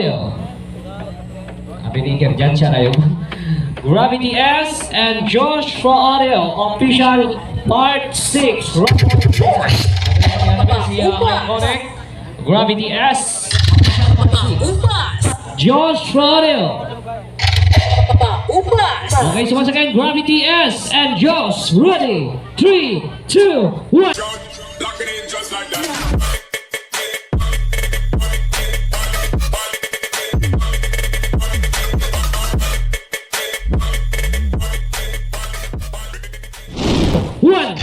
Audio. Pinigyan dyan siya kayo. Gravity S and Joshua Audio, official part 6. Gravity S, Joshua Audio. Okay, sumasakyan Gravity S and Josh. Ready? 3, 2, 1. Lock it in just like that. One.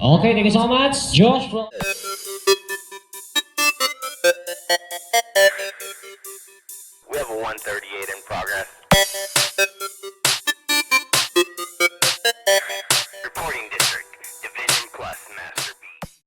Okay, thank you so much, Josh. We have a 138 in progress.